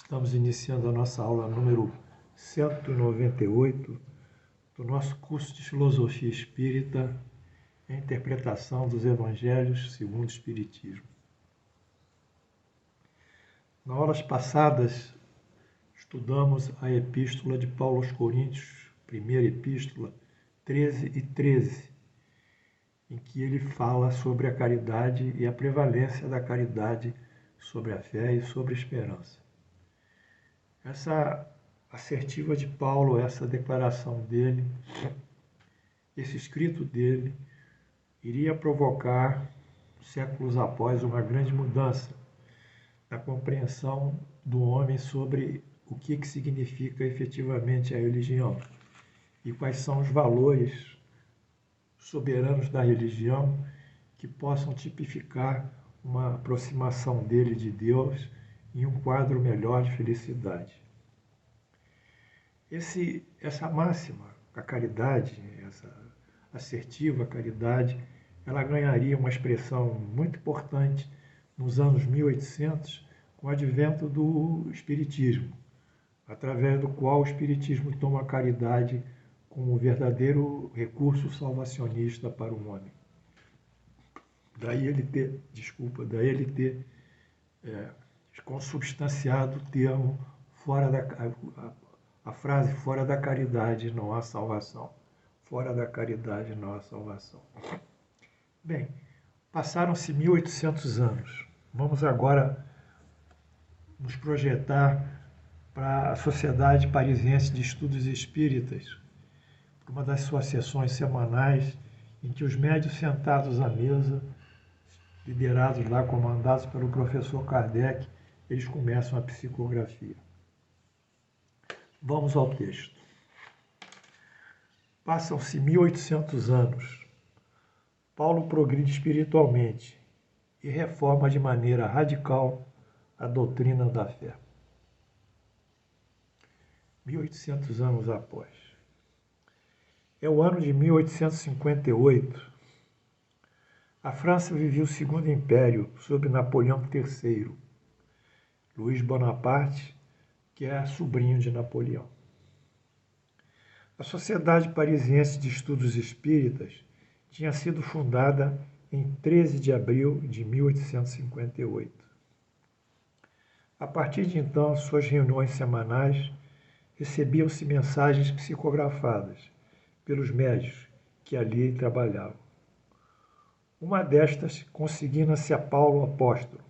Estamos iniciando a nossa aula número 198 do nosso curso de Filosofia Espírita e Interpretação dos Evangelhos segundo o Espiritismo. Nas aulas passadas, estudamos a Epístola de Paulo aos Coríntios, primeira Epístola, 13 e 13, em que ele fala sobre a caridade e a prevalência da caridade sobre a fé e sobre a esperança. Essa assertiva de Paulo, essa declaração dele, esse escrito dele, iria provocar, séculos após, uma grande mudança na compreensão do homem sobre o que significa efetivamente a religião e quais são os valores soberanos da religião que possam tipificar uma aproximação dele de Deus em um quadro melhor de felicidade. Essa máxima, a caridade, essa assertiva caridade, ela ganharia uma expressão muito importante nos anos 1800, com o advento do Espiritismo, através do qual o Espiritismo toma a caridade como o verdadeiro recurso salvacionista para o homem. Daí ele ter consubstanciado o termo a frase fora da caridade não há salvação. Fora da caridade não há salvação. Bem, passaram-se 1800 anos. Vamos agora nos projetar para a Sociedade Parisiense de Estudos Espíritas, uma das suas sessões semanais, em que os médiuns sentados à mesa, liderados lá, comandados pelo professor Kardec, eles começam a psicografia. Vamos ao texto. Passam-se 1800 anos. Paulo progride espiritualmente e reforma de maneira radical a doutrina da fé. 1800 anos após. É o ano de 1858. A França vivia o Segundo Império sob Napoleão III. Luís Bonaparte, que é sobrinho de Napoleão. A Sociedade Parisiense de Estudos Espíritas tinha sido fundada em 13 de abril de 1858. A partir de então, suas reuniões semanais recebiam-se mensagens psicografadas pelos médiuns que ali trabalhavam. Uma destas consigna-se a Paulo Apóstolo.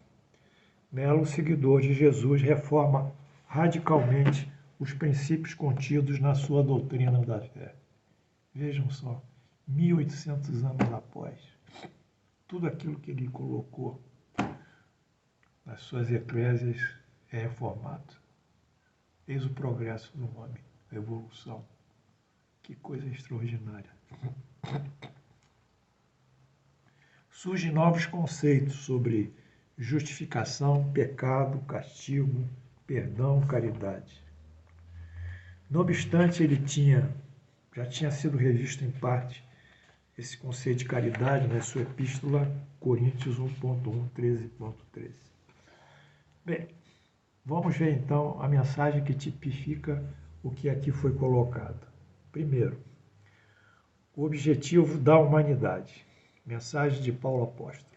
Nela, o seguidor de Jesus reforma radicalmente os princípios contidos na sua doutrina da fé. Vejam só, 1800 anos após, tudo aquilo que ele colocou nas suas eclésias é reformado. Eis o progresso do homem, a evolução. Que coisa extraordinária. Surgem novos conceitos sobre justificação, pecado, castigo, perdão, caridade. Não obstante, já tinha sido revisto em parte esse conceito de caridade na sua epístola Coríntios 1.1, 13.13. Bem, vamos ver então a mensagem que tipifica o que aqui foi colocado. Primeiro, o objetivo da humanidade. Mensagem de Paulo Apóstolo.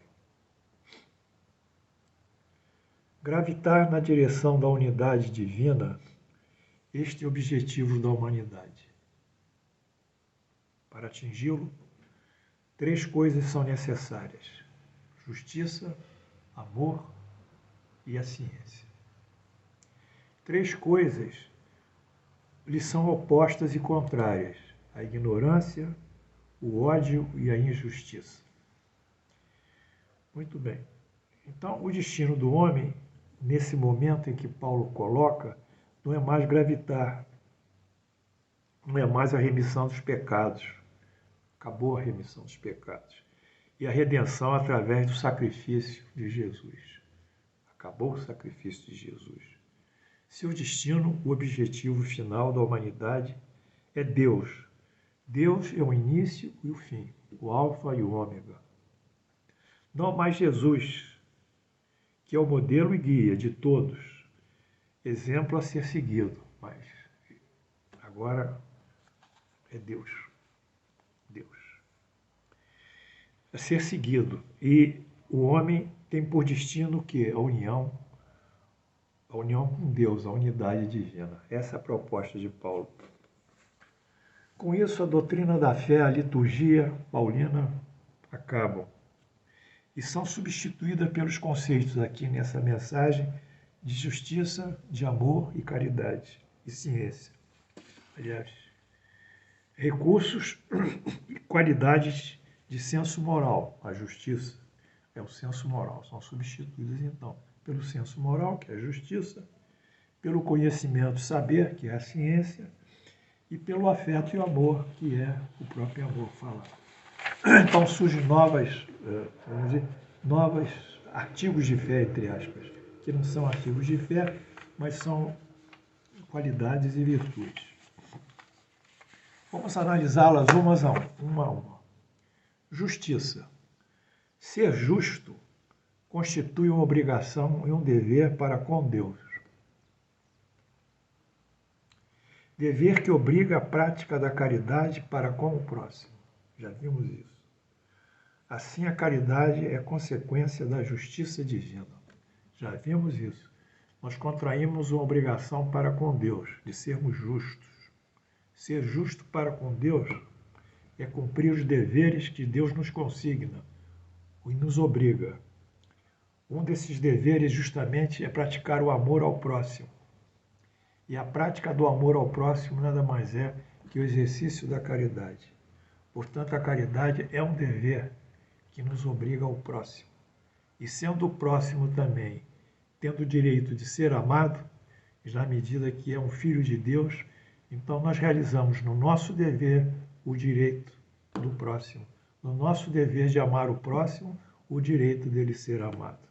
Gravitar na direção da unidade divina, este é o objetivo da humanidade. Para atingi-lo, 3 coisas são necessárias: justiça, amor e a ciência. 3 coisas lhe são opostas e contrárias: a ignorância, o ódio e a injustiça. Muito bem. Então, o destino do homem, nesse momento em que Paulo coloca, não é mais gravitar, não é mais a remissão dos pecados. Acabou a remissão dos pecados. E a redenção através do sacrifício de Jesus. Acabou o sacrifício de Jesus. Seu destino, o objetivo final da humanidade, é Deus. Deus é o início e o fim, o alfa e o ômega. Não mais Jesus, que é o modelo e guia de todos, exemplo a ser seguido, mas agora é Deus. Deus. A ser seguido. E o homem tem por destino o quê? A união com Deus, a unidade divina. Essa é a proposta de Paulo. Com isso, a doutrina da fé, a liturgia paulina acabam e são substituídas pelos conceitos aqui nessa mensagem de justiça, de amor e caridade e ciência. Aliás, recursos e qualidades de senso moral. A justiça é o senso moral, são substituídos então pelo senso moral, que é a justiça, pelo conhecimento, saber, que é a ciência, e pelo afeto e amor, que é o próprio amor falado. Então surgem novos artigos de fé, entre aspas, que não são artigos de fé, mas são qualidades e virtudes. Vamos analisá-las uma a uma. Justiça. Ser justo constitui uma obrigação e um dever para com Deus. Dever que obriga a prática da caridade para com o próximo. Já vimos isso. Assim, a caridade é consequência da justiça divina. Já vimos isso. Nós contraímos uma obrigação para com Deus, de sermos justos. Ser justo para com Deus é cumprir os deveres que Deus nos consigna e nos obriga. Um desses deveres, justamente, é praticar o amor ao próximo. E a prática do amor ao próximo nada mais é que o exercício da caridade. Portanto, a caridade é um dever que nos obriga ao próximo. E sendo o próximo também, tendo o direito de ser amado, na medida que é um filho de Deus, então nós realizamos no nosso dever o direito do próximo. No nosso dever de amar o próximo, o direito dele ser amado.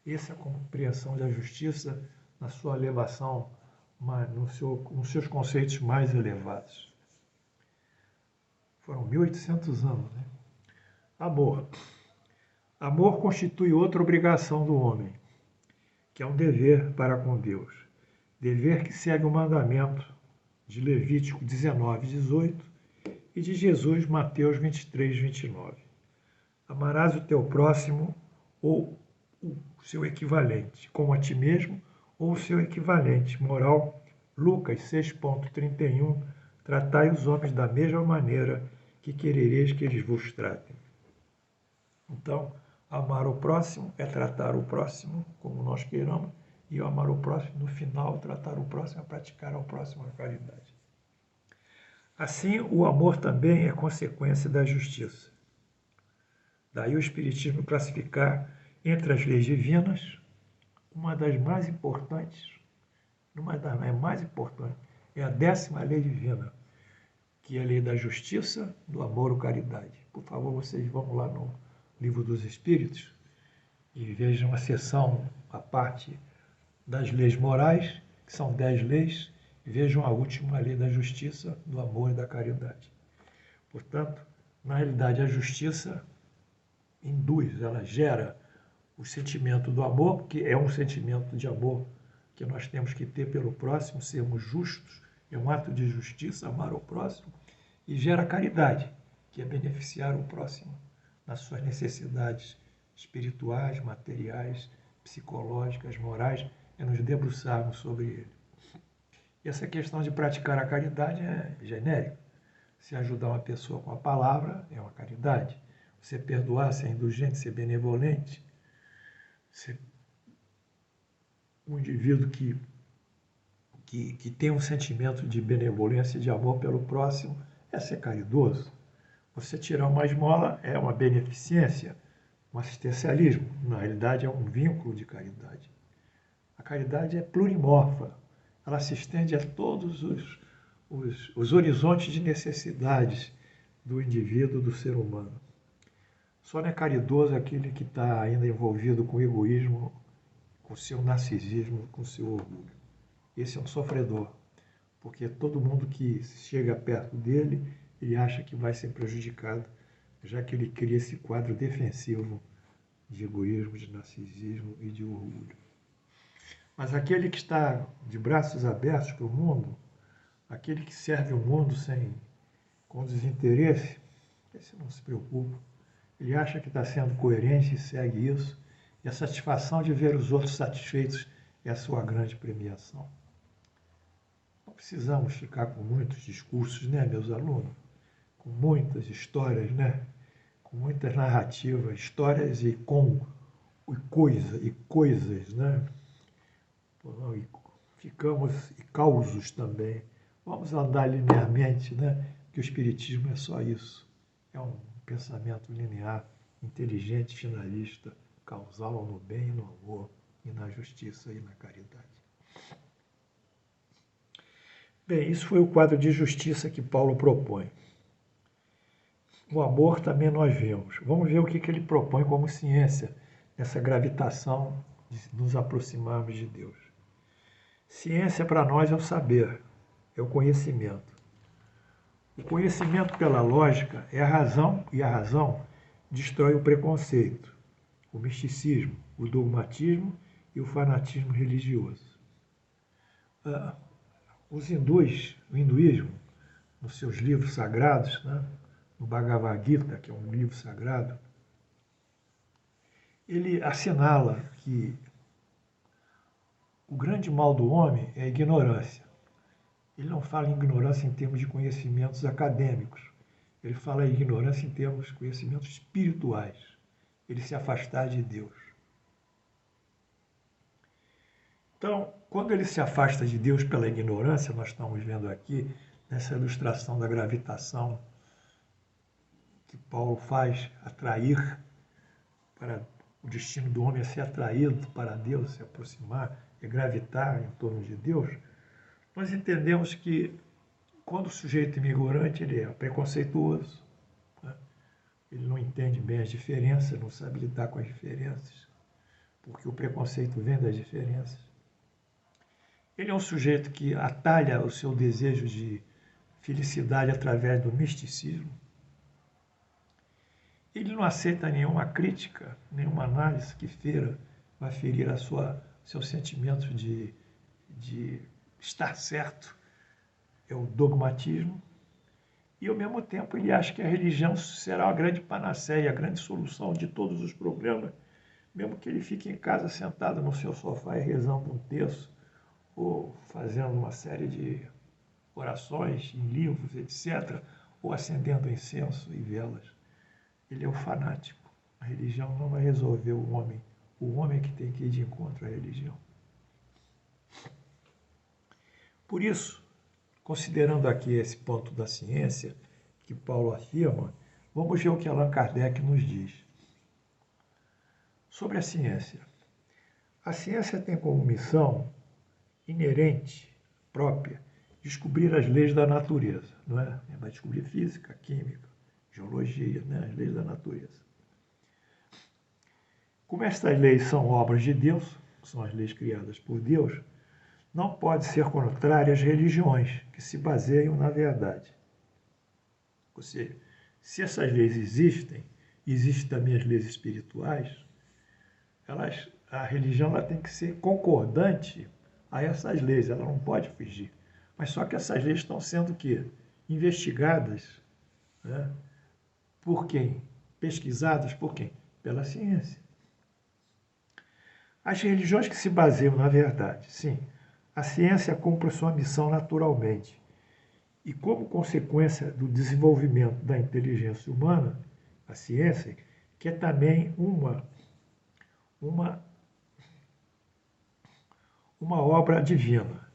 Essa é a compreensão da justiça na sua elevação, nos seus conceitos mais elevados. Foram 1800 anos, né? Amor. Amor constitui outra obrigação do homem, que é um dever para com Deus. Dever que segue o mandamento de Levítico 19, 18 e de Jesus, Mateus 23, 29. Amarás o teu próximo ou o seu equivalente, como a ti mesmo, ou o seu equivalente. Moral, Lucas 6,31. Tratai os homens da mesma maneira que querereis que eles vos tratem. Então, amar o próximo é tratar o próximo como nós queiramos, e o amar o próximo, no final, tratar o próximo é praticar ao próximo a caridade. Assim, o amor também é consequência da justiça. Daí o Espiritismo classificar entre as leis divinas, uma das mais importantes é a 10ª lei divina, que é a lei da justiça, do amor e caridade. Por favor, vocês vão lá no Livro dos Espíritos e vejam a seção, a parte das leis morais, que são 10 leis, e vejam a última, a lei da justiça, do amor e da caridade. Portanto, na realidade, a justiça induz, ela gera o sentimento do amor, que é um sentimento de amor que nós temos que ter pelo próximo, sermos justos, é um ato de justiça, amar o próximo, e gera caridade, que é beneficiar o próximo nas suas necessidades espirituais, materiais, psicológicas, morais, é nos debruçarmos sobre ele. E essa questão de praticar a caridade é genérica. Se ajudar uma pessoa com a palavra é uma caridade. Você perdoar, ser indulgente, ser benevolente, ser um indivíduo que tem um sentimento de benevolência e de amor pelo próximo é ser caridoso. Você tirar uma esmola é uma beneficência, um assistencialismo. Na realidade, é um vínculo de caridade. A caridade é plurimorfa. Ela se estende a todos os horizontes de necessidades do indivíduo, do ser humano. Só não é caridoso aquele que está ainda envolvido com o egoísmo, com o seu narcisismo, com o seu orgulho. Esse é um sofredor, porque todo mundo que chega perto dele, ele acha que vai ser prejudicado, já que ele cria esse quadro defensivo de egoísmo, de narcisismo e de orgulho. Mas aquele que está de braços abertos para o mundo, aquele que serve o mundo com desinteresse, esse não se preocupa. Ele acha que está sendo coerente e segue isso. E a satisfação de ver os outros satisfeitos é a sua grande premiação. Não precisamos ficar com muitos discursos, né, meus alunos? Com muitas histórias, né? Com muitas narrativas, histórias e coisas, né? E ficamos e causos também. Vamos andar linearmente, né? Que o Espiritismo é só isso. É um pensamento linear, inteligente, finalista, causal no bem e no amor, e na justiça e na caridade. Bem, isso foi o quadro de justiça que Paulo propõe. O amor também nós vemos. Vamos ver o que ele propõe como ciência, nessa gravitação de nos aproximarmos de Deus. Ciência para nós é o saber, é o conhecimento. O conhecimento pela lógica é a razão, e a razão destrói o preconceito, o misticismo, o dogmatismo e o fanatismo religioso. Os hindus, o hinduísmo, nos seus livros sagrados, né, no Bhagavad Gita, que é um livro sagrado, ele assinala que o grande mal do homem é a ignorância. Ele não fala em ignorância em termos de conhecimentos acadêmicos. Ele fala em ignorância em termos de conhecimentos espirituais. Ele se afastar de Deus. Então, quando ele se afasta de Deus pela ignorância, nós estamos vendo aqui, nessa ilustração da gravitação que Paulo faz, atrair para o destino do homem é ser atraído para Deus, se aproximar, é gravitar em torno de Deus, nós entendemos que quando o sujeito é ignorante, ele é preconceituoso, né? Ele não entende bem as diferenças, não sabe lidar com as diferenças, porque o preconceito vem das diferenças. Ele é um sujeito que atalha o seu desejo de felicidade através do misticismo. Ele não aceita nenhuma crítica, nenhuma análise que vai ferir seu sentimento de estar certo. É o dogmatismo. E, ao mesmo tempo, ele acha que a religião será a grande panaceia, a grande solução de todos os problemas, mesmo que ele fique em casa sentado no seu sofá e rezando um terço, ou fazendo uma série de orações em livros, etc., ou acendendo incenso e velas. Ele é o fanático. A religião não vai resolver o homem. O homem é que tem que ir de encontro à religião. Por isso, considerando aqui esse ponto da ciência que Paulo afirma, vamos ver o que Allan Kardec nos diz. Sobre a ciência. A ciência tem como missão inerente, própria, descobrir as leis da natureza, não é? Vai descobrir física, química, geologia, né? As leis da natureza. Como estas leis são obras de Deus, são as leis criadas por Deus, não pode ser contrária às religiões que se baseiam na verdade. Ou seja, se essas leis existem também as leis espirituais, a religião ela tem que ser concordante a essas leis, ela não pode fugir. Mas só que essas leis estão sendo o quê? Investigadas, né? Por quem? Pesquisadas por quem? Pela ciência. As religiões que se baseiam na verdade, sim, a ciência cumpre sua missão naturalmente. E como consequência do desenvolvimento da inteligência humana, a ciência, que é também uma obra divina.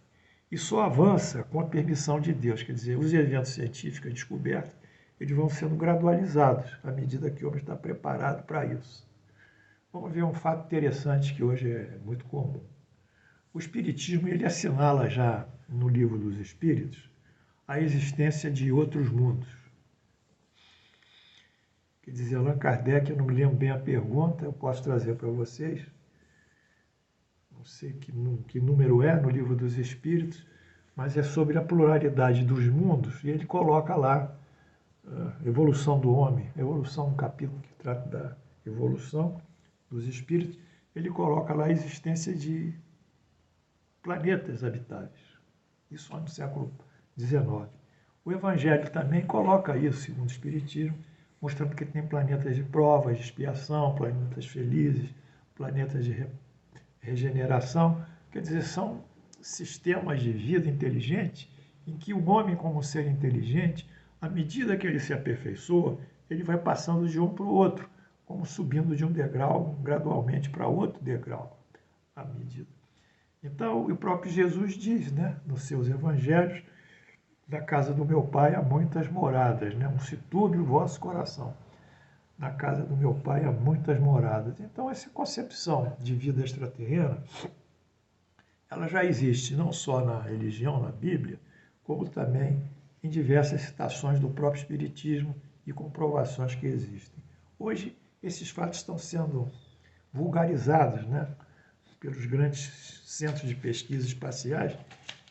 E só avança com a permissão de Deus. Quer dizer, os eventos científicos descobertos, eles vão sendo gradualizados à medida que o homem está preparado para isso. Vamos ver um fato interessante que hoje é muito comum. O Espiritismo ele assinala já no Livro dos Espíritos a existência de outros mundos. Quer dizer, Allan Kardec, eu não me lembro bem a pergunta, eu posso trazer para vocês. Não sei que número é no Livro dos Espíritos, mas é sobre a pluralidade dos mundos, e ele coloca lá a evolução do homem, evolução, um capítulo que trata da evolução dos espíritos, ele coloca lá a existência de planetas habitáveis. Isso lá no século XIX. O Evangelho também coloca isso, segundo o Espiritismo, mostrando que tem planetas de provas, de expiação, planetas felizes, planetas de regeneração. Quer dizer, são sistemas de vida inteligente em que o homem, como ser inteligente, à medida que ele se aperfeiçoa, ele vai passando de um para o outro, como subindo de um degrau gradualmente para outro degrau, à medida. Então, o próprio Jesus diz, né, nos seus evangelhos, na casa do meu pai há muitas moradas, né? Não se turbe o vosso coração. Na casa do meu pai há muitas moradas. Então, essa concepção de vida extraterrena, ela já existe não só na religião, na Bíblia, como também em diversas citações do próprio Espiritismo e comprovações que existem. Hoje, esses fatos estão sendo vulgarizados, né, pelos grandes centros de pesquisa espaciais,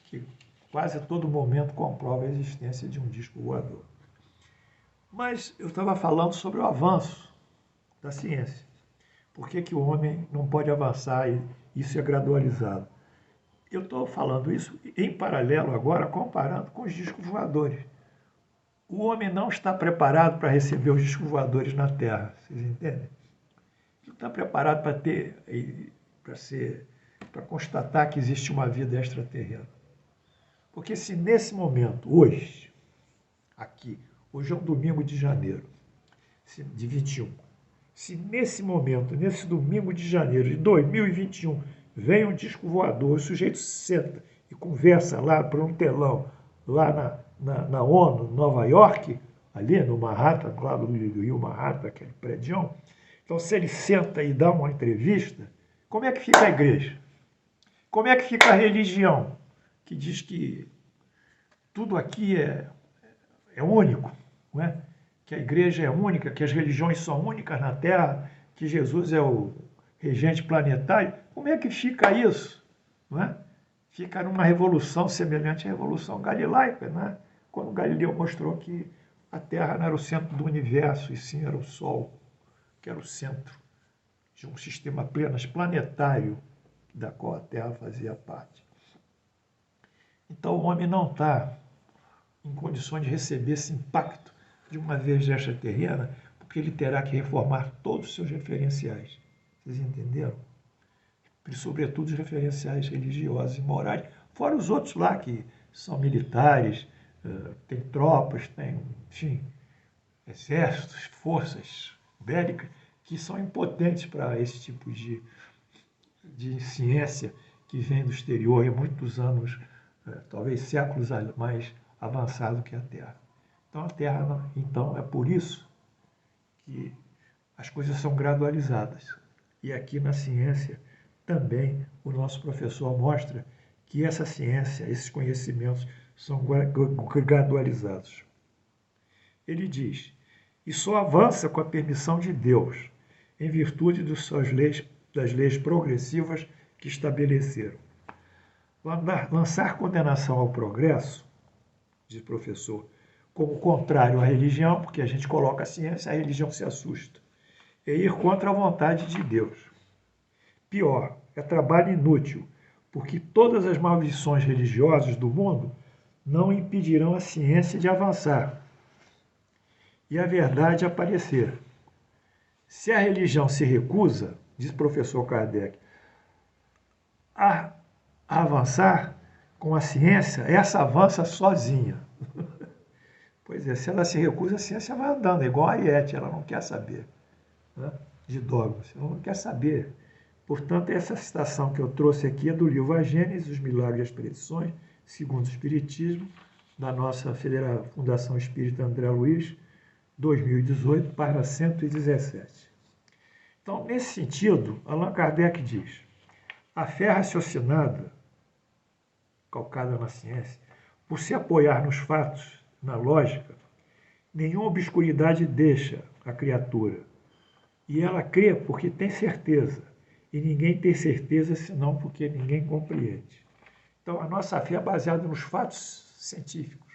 que quase a todo momento comprova a existência de um disco voador. Mas eu estava falando sobre o avanço da ciência. Por que o homem não pode avançar e isso é gradualizado? Eu estou falando isso em paralelo agora, comparando com os discos voadores. O homem não está preparado para receber os discos voadores na Terra, vocês entendem? Ele não está preparado para constatar que existe uma vida extraterrena. Porque se nesse momento, hoje é um domingo de janeiro, de 21, se nesse momento, nesse domingo de janeiro de 2021, vem um disco voador, o sujeito senta e conversa lá para um telão, lá na ONU, Nova York, ali no Manhattan, lá do Rio Manhattan, aquele prédio. Então, se ele senta e dá uma entrevista, como é que fica a igreja? Como é que fica a religião, que diz que tudo aqui é único, não é? Que a igreja é única, que as religiões são únicas na Terra, que Jesus é o regente planetário? Como é que fica isso? Não é? Fica numa revolução semelhante à Revolução Galilaica, né? Quando Galileu mostrou que a Terra não era o centro do universo, e sim era o Sol, que era o centro de um sistema apenas planetário, da qual a Terra fazia parte. Então o homem não está em condições de receber esse impacto de uma vez extraterrena, porque ele terá que reformar todos os seus referenciais. Vocês entenderam? E, sobretudo, os referenciais religiosos e morais, fora os outros lá que são militares, tem tropas, tem, enfim, exércitos, forças bélicas, que são impotentes para esse tipo de ciência que vem do exterior e há muitos anos, talvez séculos mais avançado que a Terra. Então, a Terra, é por isso que as coisas são gradualizadas. E aqui na ciência também o nosso professor mostra que essa ciência, esses conhecimentos são gradualizados. Ele diz, e só avança com a permissão de Deus, em virtude das leis progressivas que estabeleceram. Lançar condenação ao progresso, diz o professor, como contrário à religião, porque a gente coloca a ciência, a religião se assusta, é ir contra a vontade de Deus. Pior, é trabalho inútil, porque todas as maldições religiosas do mundo não impedirão a ciência de avançar e a verdade aparecer. Se a religião se recusa, diz o professor Kardec, a avançar com a ciência, essa avança sozinha. Pois é, se ela se recusa, a ciência vai andando, é igual a Ariete, ela não quer saber, né, de dogmas, ela não quer saber. Portanto, essa citação que eu trouxe aqui é do livro A Gênese, os Milagres e as Predições, segundo o Espiritismo, da nossa Fundação Espírita André Luiz, 2018, página 117. Então, nesse sentido, Allan Kardec diz, a fé raciocinada, calcada na ciência, por se apoiar nos fatos, na lógica, nenhuma obscuridade deixa a criatura. E ela crê porque tem certeza. E ninguém tem certeza senão porque ninguém compreende. Então, a nossa fé é baseada nos fatos científicos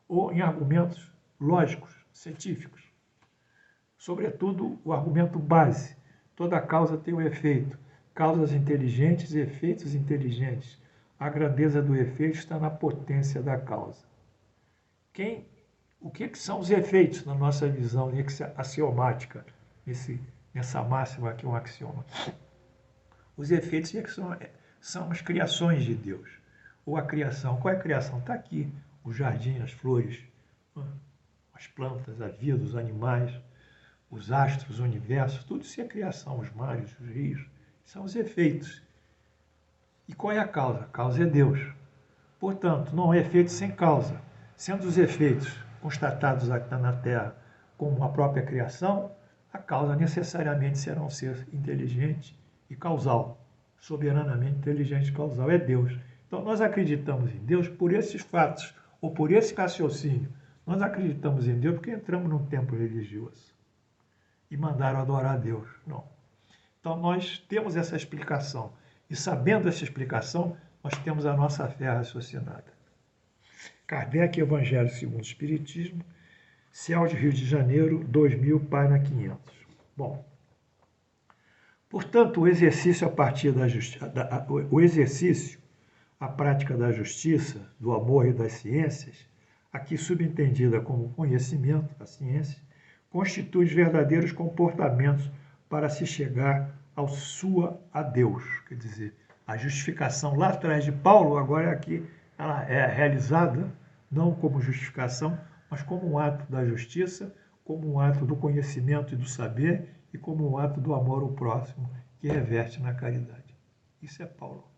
ou em argumentos lógicos, científicos. Sobretudo, o argumento base. Toda causa tem um efeito. causas inteligentes e efeitos inteligentes. A grandeza do efeito está na potência da causa. O que são os efeitos na nossa visão axiomática, nessa máxima que é um axioma? Os efeitos são as criações de Deus. Ou a criação. Qual é a criação? Está aqui. O jardim, as flores, as plantas, a vida, os animais, os astros, o universo, tudo isso é criação. Os mares, os rios. São os efeitos. E qual é a causa? A causa é Deus. Portanto, não há efeito sem causa. Sendo os efeitos constatados aqui na Terra como a própria criação, a causa necessariamente será um ser inteligente e causal. Soberanamente inteligente e causal. É Deus. Então, nós acreditamos em Deus por esses fatos, ou por esse raciocínio. Nós acreditamos em Deus porque entramos num templo religioso e mandaram adorar a Deus. Não. Então, nós temos essa explicação. E sabendo essa explicação, nós temos a nossa fé raciocinada. Kardec, Evangelho segundo o Espiritismo, CELD, Rio de Janeiro, 2000, página 500. Bom, portanto, o exercício a prática da justiça, do amor e das ciências, aqui subentendida como conhecimento, a ciência, constitui os verdadeiros comportamentos para se chegar a Deus. Quer dizer, a justificação lá atrás de Paulo, agora aqui, ela é realizada não como justificação, mas como um ato da justiça, como um ato do conhecimento e do saber e como um ato do amor ao próximo que reverte na caridade. Isso é Paulo.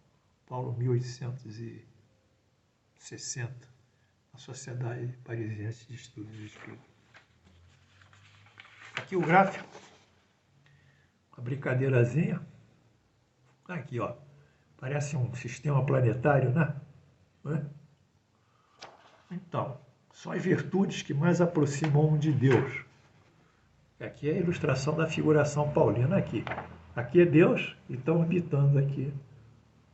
Paulo, 1860, a Sociedade Parisiense de Estudos de Espírito. Aqui o gráfico, uma brincadeirazinha. Aqui, ó, parece um sistema planetário, né? Então, são as virtudes que mais aproximam de Deus. Aqui é a ilustração da figuração paulina aqui. Aqui é Deus e estão habitando aqui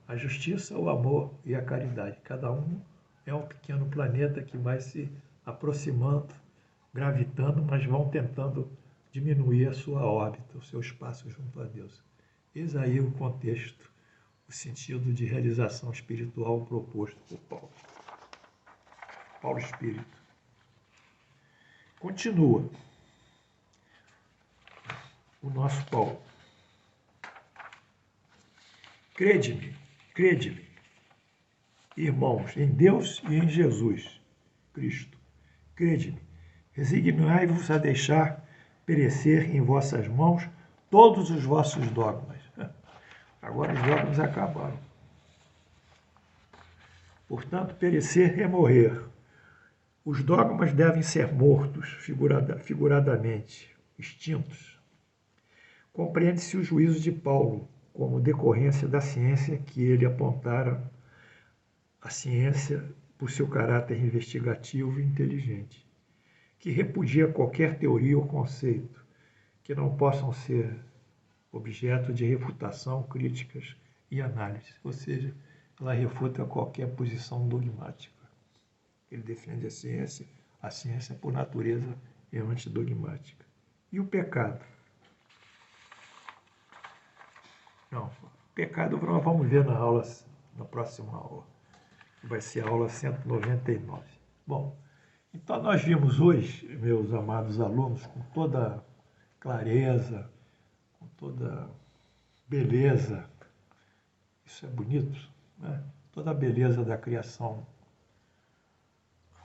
a justiça, o amor e a caridade. Cada um é um pequeno planeta que vai se aproximando, gravitando, mas vão tentando diminuir a sua órbita, o seu espaço junto a Deus. Eis aí o contexto, o sentido de realização espiritual proposto por Paulo. Paulo Espírito. Continua o nosso Paulo. Crede-me, irmãos, em Deus e em Jesus Cristo. Crede-me, resignai-vos a deixar perecer em vossas mãos todos os vossos dogmas. Agora os dogmas acabaram. Portanto, perecer é morrer. Os dogmas devem ser mortos, figuradamente, extintos. Compreende-se o juízo de Paulo como decorrência da ciência que ele apontara, a ciência por seu caráter investigativo e inteligente, que repudia qualquer teoria ou conceito que não possam ser objeto de refutação, críticas e análise, ou seja, ela refuta qualquer posição dogmática. Ele defende a ciência por natureza é antidogmática. E o pecado? Não, pecado nós vamos ver na próxima aula, que vai ser a aula 199. Bom, então nós vimos hoje, meus amados alunos, com toda clareza, com toda beleza, isso é bonito, né? Toda a beleza da criação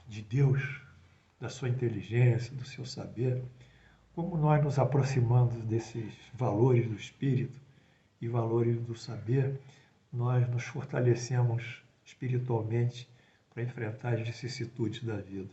de Deus, da sua inteligência, do seu saber, como nós nos aproximamos desses valores do espírito e valores do saber, nós nos fortalecemos espiritualmente para enfrentar as vicissitudes da vida.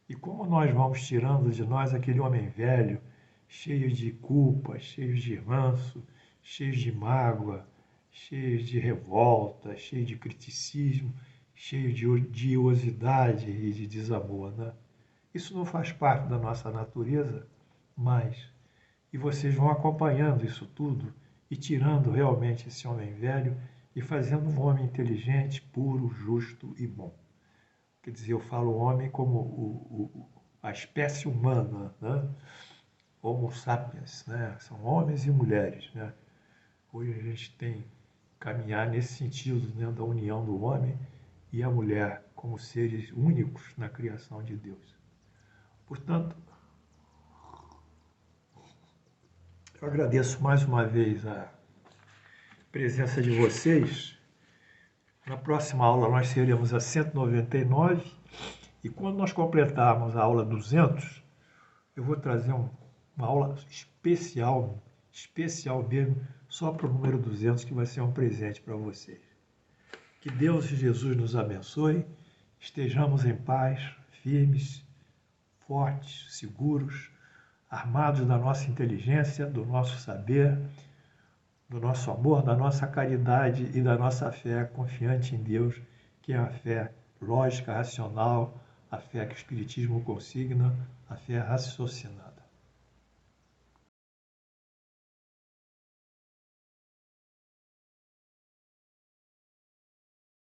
E como nós vamos tirando de nós aquele homem velho, cheio de culpa, cheio de ranço, cheio de mágoa, cheio de revolta, cheio de criticismo, cheio de odiosidade e de desamor, né? Isso não faz parte da nossa natureza, mas, e vocês vão acompanhando isso tudo e tirando realmente esse homem velho e fazendo um homem inteligente, puro, justo e bom. Quer dizer, eu falo homem como a espécie humana, né? Homo sapiens, né? São homens e mulheres, né? Hoje a gente tem que caminhar nesse sentido, né, da união do homem e a mulher como seres únicos na criação de Deus. Portanto, eu agradeço mais uma vez a presença de vocês. Na próxima aula nós seremos a 199 e quando nós completarmos a aula 200, eu vou trazer uma aula especial mesmo, só para o número 200, que vai ser um presente para vocês. Que Deus e Jesus nos abençoe, estejamos em paz, firmes, fortes, seguros, armados da nossa inteligência, do nosso saber, do nosso amor, da nossa caridade e da nossa fé confiante em Deus, que é a fé lógica, racional, a fé que o Espiritismo consigna, a fé raciocinada.